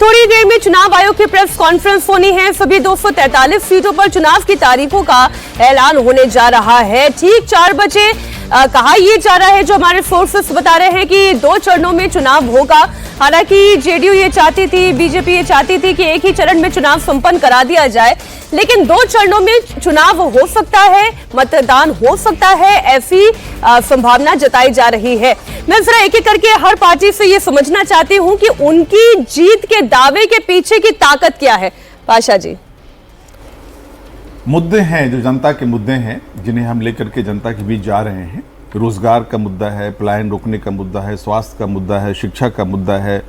थोड़ी देर में चुनाव आयोग की प्रेस कॉन्फ्रेंस होनी है। सभी 243 सीटों पर चुनाव की तारीखों का ऐलान होने जा रहा है। ठीक 4 बजे कहा यह जा रहा है, जो हमारे सोर्सेस बता रहे हैं कि 2 चरणों में चुनाव होगा। हालांकि जेडीयू ये चाहती थी, बीजेपी ये चाहती थी कि एक ही चरण में चुनाव संपन्न करा दिया जाए, लेकिन 2 चरणों में चुनाव हो सकता है, मतदान हो सकता है, ऐसी संभावना जताई जा रही है। मैं जरा एक एक करके हर पार्टी से ये समझना चाहती हूं कि उनकी जीत के दावे के पीछे की ताकत क्या है। पाशा जी, मुद्दे हैं जो जनता के मुद्दे हैं, जिन्हें हम लेकर के जनता के बीच जा रहे हैं। रोजगार का मुद्दा है, पलायन रोकने का मुद्दा है, स्वास्थ्य का मुद्दा है, शिक्षा का मुद्दा है,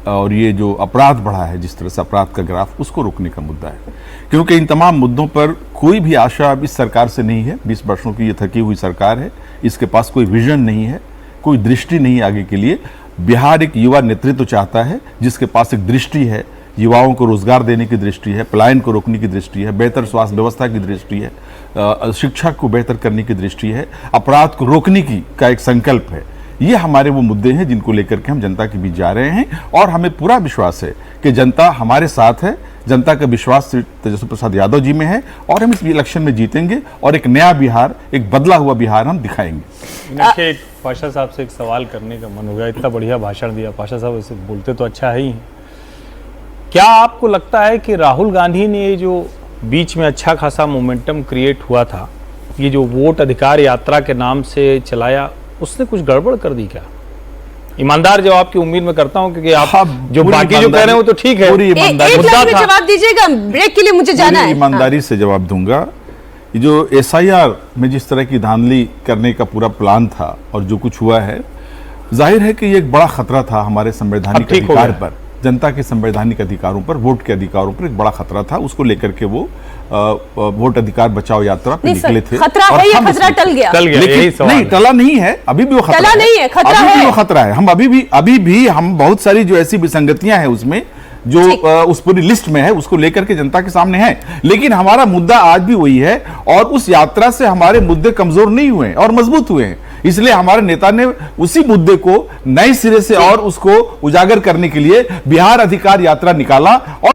और ये जो अपराध बढ़ा है, जिस तरह से अपराध का ग्राफ, उसको रोकने का मुद्दा है। क्योंकि इन तमाम मुद्दों पर कोई भी आशा अब इस सरकार से नहीं है। 20 वर्षों की ये थकी हुई सरकार है, इसके पास कोई विजन नहीं है, कोई दृष्टि नहीं आगे के लिए। बिहार एक युवा नेतृत्व चाहता है, जिसके पास एक दृष्टि है, युवाओं को रोजगार देने की दृष्टि है, पलायन को रोकने की दृष्टि है, बेहतर स्वास्थ्य व्यवस्था की दृष्टि है, शिक्षा को बेहतर करने की दृष्टि है, अपराध को रोकने की का एक संकल्प है। ये हमारे वो मुद्दे हैं जिनको लेकर के हम जनता के बीच जा रहे हैं, और हमें पूरा विश्वास है कि जनता हमारे साथ है। जनता का विश्वास तेजस्वी प्रसाद यादव जी में है, और हम इस इलेक्शन में जीतेंगे और एक नया बिहार, एक बदला हुआ बिहार हम दिखाएंगे। देखिए, पाशा साहब से एक सवाल करने का मन हो गया। इतना बढ़िया भाषण दिया पाशा साहब, ऐसे बोलते तो अच्छा है ही। क्या आपको लगता है कि राहुल गांधी ने जो बीच में अच्छा खासा मोमेंटम क्रिएट हुआ था, ये जो वोट अधिकार यात्रा के नाम से चलाया, उसने कुछ गड़बड़ कर दी क्या? ईमानदार जवाब की उम्मीद मैं करता हूं, क्योंकि आप जो बाकी जो कह रहे हैं वो तो ठीक है। पूरी ईमानदारी एक लाइन में जवाब दीजिएगा, ब्रेक के लिए मुझे जाना है। ईमानदारी से जवाब दूंगा। ये जो SIR में जिस तरह की धांधली करने का पूरा प्लान था और जो कुछ हुआ है, जाहिर है कि ये एक बड़ा खतरा था हमारे संवैधानिक अधिकार पर, जनता के संवैधानिक अधिकारों पर, वोट के अधिकारों पर एक बड़ा खतरा था। उसको लेकर के वो वोट अधिकार बचाओ यात्रा पे निकले थे। खतरा है या खतरा टल गया? लेकिन नहीं, टला नहीं है, अभी भी वो खतरा टला नहीं है, खतरा है। अभी भी वो खतरा है। हम अभी भी हम बहुत सारी जो ऐसी विसंगतियां हैं उसमें, जो उस पूरी लिस्ट में है, उसको लेकर के जनता के सामने है। लेकिन हमारा मुद्दा आज भी वही है, और उस यात्रा से हमारे मुद्दे कमजोर नहीं हुए और मजबूत हुए हैं। इसलिए हमारे नेता ने उसी मुद्दे को नए सिरे से और उसको उजागर करने के लिए बिहार अधिकार यात्रा निकाला। और